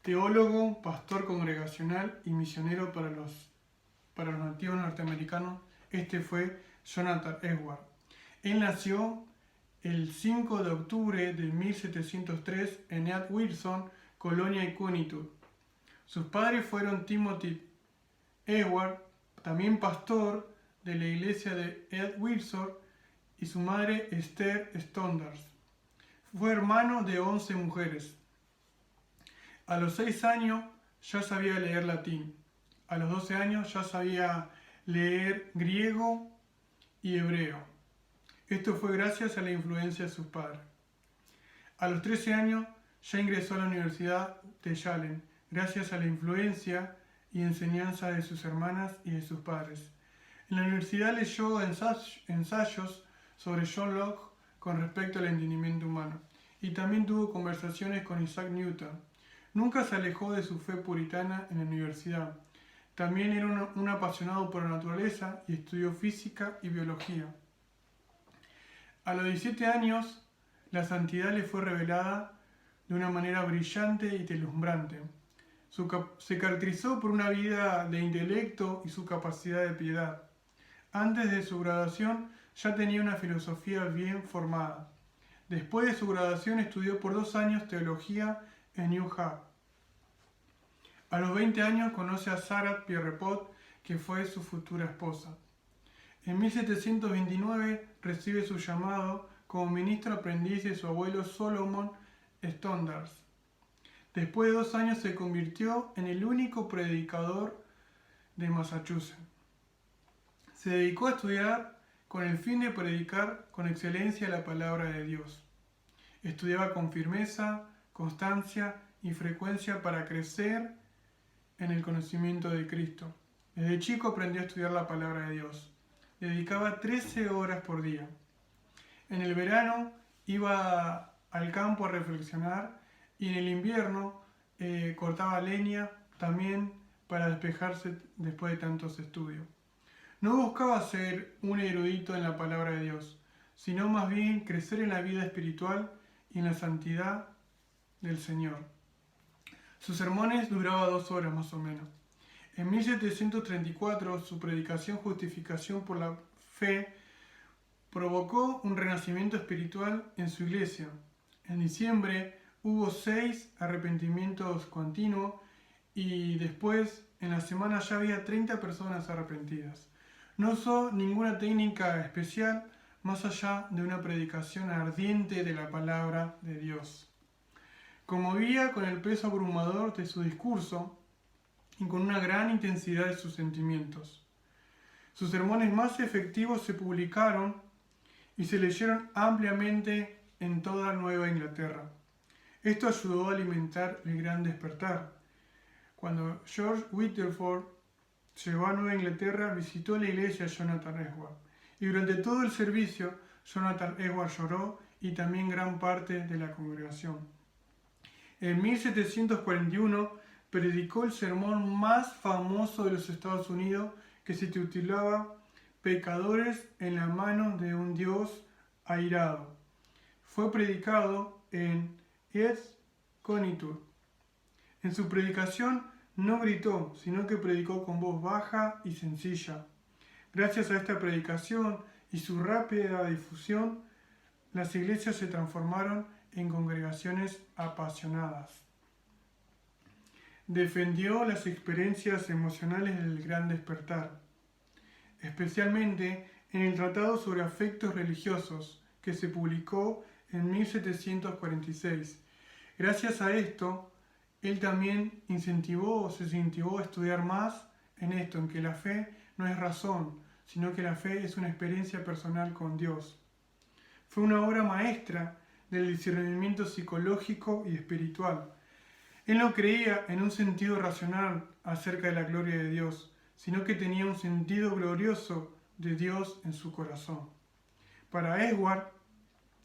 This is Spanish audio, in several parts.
teólogo, pastor congregacional y misionero para los nativos norteamericanos. Este fue Jonathan Edwards. Él nació el 5 de octubre de 1703 en East Wilson, Colonia Connecticut. Sus padres fueron Timothy Edwards, también pastor de la iglesia de East Wilson, y su madre Esther Stonders. Fue hermano de 11 mujeres. A los 6 años ya sabía leer latín. A los 12 años ya sabía leer griego y hebreo. Esto fue gracias a la influencia de sus padres. A los 13 años ya ingresó a la Universidad de Yale, gracias a la influencia y enseñanza de sus hermanas y de sus padres. En la universidad leyó ensayos sobre John Locke con respecto al entendimiento humano, y también tuvo conversaciones con Isaac Newton. Nunca se alejó de su fe puritana en la universidad. También era un apasionado por la naturaleza y estudió física y biología. A los 17 años, la santidad le fue revelada de una manera brillante y deslumbrante. Se caracterizó por una vida de intelecto y su capacidad de piedad. Antes de su graduación ya tenía una filosofía bien formada. Después de su graduación estudió por 2 años teología en New Haven. A los 20 años conoce a Sarah Pierrepont, que fue su futura esposa. En 1729 recibe su llamado como ministro aprendiz de su abuelo Solomon Stonders. Después de 2 años se convirtió en el único predicador de Massachusetts. Se dedicó a estudiar con el fin de predicar con excelencia la palabra de Dios. Estudiaba con firmeza, constancia y frecuencia para crecer en el conocimiento de Cristo. Desde chico aprendió a estudiar la palabra de Dios. Dedicaba 13 horas por día. En el verano iba al campo a reflexionar y en el invierno cortaba leña también para despejarse después de tantos estudios. No buscaba ser un erudito en la palabra de Dios, sino más bien crecer en la vida espiritual y en la santidad del Señor. Sus sermones duraban 2 horas más o menos. En 1734 su predicación Justificación por la Fe provocó un renacimiento espiritual en su iglesia. En diciembre hubo 6 arrepentimientos continuos y después en la semana ya había 30 personas arrepentidas. No usó ninguna técnica especial más allá de una predicación ardiente de la palabra de Dios. Conmovía con el peso abrumador de su discurso y con una gran intensidad de sus sentimientos. Sus sermones más efectivos se publicaron y se leyeron ampliamente en toda Nueva Inglaterra. Esto ayudó a alimentar el gran despertar. Cuando George Whitefield llegó a Nueva Inglaterra, visitó la iglesia de Jonathan Edwards, y durante todo el servicio Jonathan Edwards lloró y también gran parte de la congregación. En 1741 predicó el sermón más famoso de los Estados Unidos, que se titulaba Pecadores en la mano de un Dios airado. Fue predicado en East Connecticut. En su predicación no gritó, sino que predicó con voz baja y sencilla. Gracias a esta predicación y su rápida difusión, las iglesias se transformaron en congregaciones apasionadas. Defendió las experiencias emocionales del gran despertar, especialmente en el Tratado sobre Afectos Religiosos, que se publicó en 1746. Gracias a esto, él también se incentivó a estudiar más en esto, en que la fe no es razón, sino que la fe es una experiencia personal con Dios. Fue una obra maestra del discernimiento psicológico y espiritual. Él no creía en un sentido racional acerca de la gloria de Dios, sino que tenía un sentido glorioso de Dios en su corazón. Para Edwards,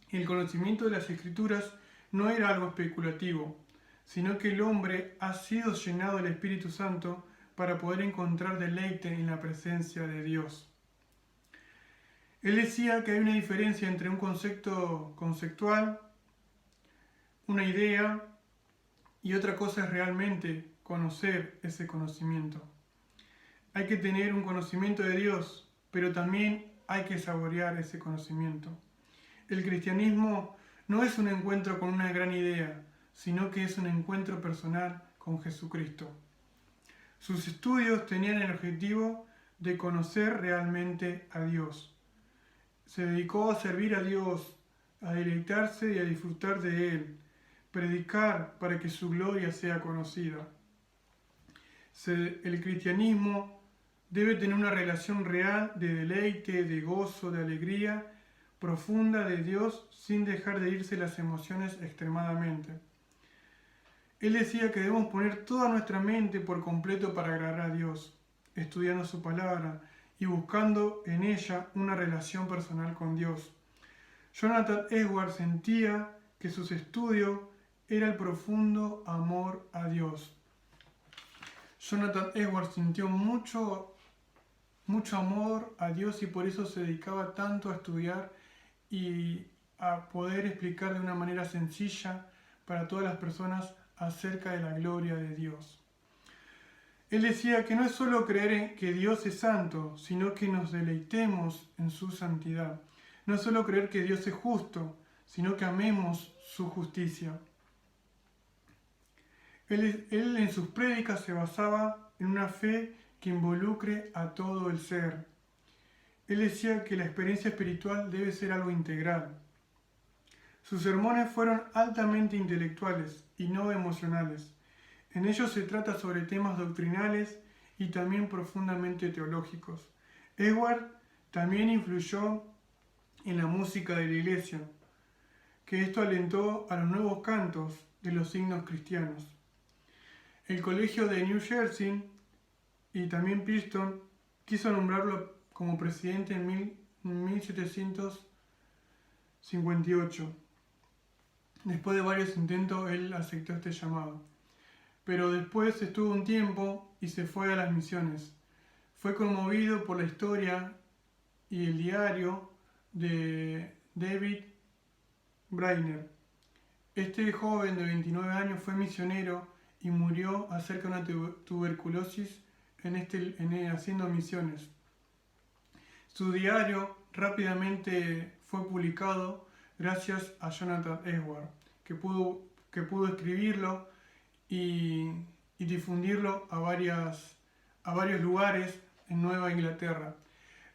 el conocimiento de las Escrituras no era algo especulativo, sino que el hombre ha sido llenado del Espíritu Santo para poder encontrar deleite en la presencia de Dios. Él decía que hay una diferencia entre un concepto conceptual, una idea y otra cosa es realmente conocer ese conocimiento. Hay que tener un conocimiento de Dios, pero también hay que saborear ese conocimiento. El cristianismo no es un encuentro con una gran idea, sino que es un encuentro personal con Jesucristo. Sus estudios tenían el objetivo de conocer realmente a Dios. Se dedicó a servir a Dios, a deleitarse y a disfrutar de Él, predicar para que su gloria sea conocida. El cristianismo debe tener una relación real de deleite, de gozo, de alegría profunda de Dios sin dejar de irse las emociones extremadamente. Él decía que debemos poner toda nuestra mente por completo para agradar a Dios, estudiando su palabra y buscando en ella una relación personal con Dios. Jonathan Edwards sentía que sus estudios era el profundo amor a Dios. Jonathan Edwards sintió mucho amor a Dios y por eso se dedicaba tanto a estudiar y a poder explicar de una manera sencilla para todas las personas acerca de la gloria de Dios. Él decía que no es solo creer en que Dios es santo, sino que nos deleitemos en su santidad. No es solo creer que Dios es justo, sino que amemos su justicia. Él en sus prédicas se basaba en una fe que involucre a todo el ser. Él decía que la experiencia espiritual debe ser algo integral. Sus sermones fueron altamente intelectuales y no emocionales. En ellos se trata sobre temas doctrinales y también profundamente teológicos. Edward también influyó en la música de la iglesia, que esto alentó a los nuevos cantos de los signos cristianos. El colegio de New Jersey y también Princeton quiso nombrarlo como presidente en 1758. Después de varios intentos, él aceptó este llamado. Pero después estuvo un tiempo y se fue a las misiones. Fue conmovido por la historia y el diario de David Brainerd. Este joven de 29 años fue misionero y murió acerca de una tuberculosis haciendo misiones. Su diario rápidamente fue publicado gracias a Jonathan Edwards, que pudo escribirlo y difundirlo a varios lugares en Nueva Inglaterra.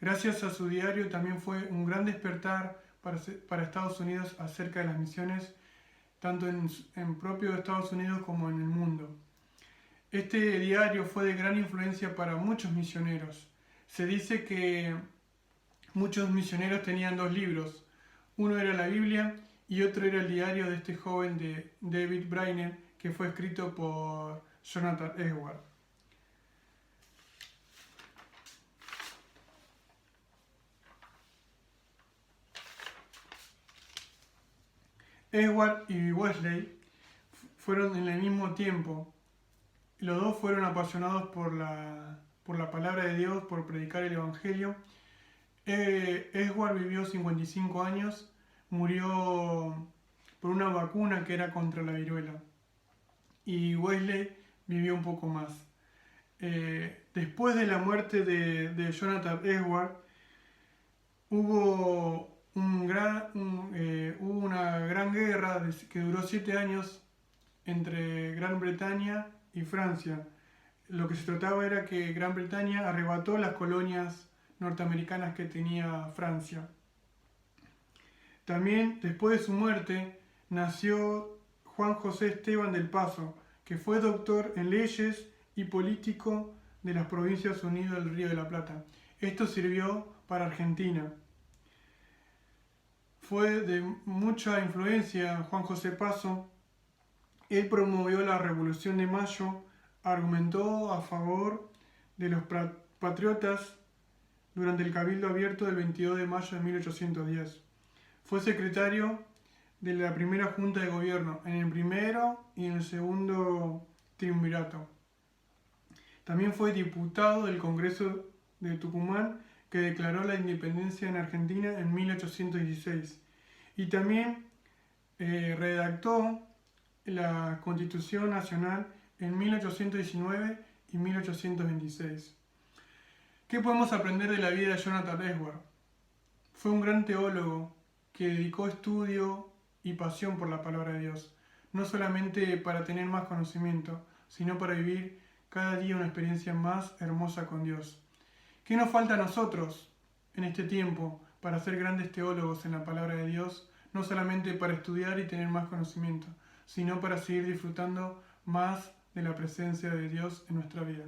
Gracias a su diario también fue un gran despertar para Estados Unidos acerca de las misiones, tanto en propio Estados Unidos como en el mundo. Este diario fue de gran influencia para muchos misioneros. Se dice que muchos misioneros tenían dos libros. Uno era la Biblia y otro era el diario de este joven de David Brainerd, que fue escrito por Jonathan Edwards. Edwards y Wesley fueron en el mismo tiempo. Los dos fueron apasionados por la palabra de Dios, por predicar el Evangelio. Edwards vivió 55 años, murió por una vacuna que era contra la viruela. Y Wesley vivió un poco más. Después de la muerte de Jonathan Edwards, hubo una gran guerra que duró 7 años entre Gran Bretaña y Francia. Lo que se trataba era que Gran Bretaña arrebató las colonias norteamericanas que tenía Francia. También, después de su muerte, nació Juan José Esteban del Paso, que fue doctor en leyes y político de las Provincias Unidas del Río de la Plata. Esto sirvió para Argentina. Fue de mucha influencia Juan José Paso. Él promovió la Revolución de Mayo, argumentó a favor de los patriotas durante el Cabildo Abierto del 22 de mayo de 1810. Fue secretario de la primera Junta de Gobierno, en el primero y en el segundo triunvirato. También fue diputado del Congreso de Tucumán, que declaró la independencia en Argentina en 1816. Y también redactó la Constitución Nacional en 1819 y 1826. ¿Qué podemos aprender de la vida de Jonathan Edwards? Fue un gran teólogo que dedicó estudio y pasión por la palabra de Dios, no solamente para tener más conocimiento, sino para vivir cada día una experiencia más hermosa con Dios. ¿Qué nos falta a nosotros en este tiempo para ser grandes teólogos en la palabra de Dios? No solamente para estudiar y tener más conocimiento, sino para seguir disfrutando más de la presencia de Dios en nuestra vida.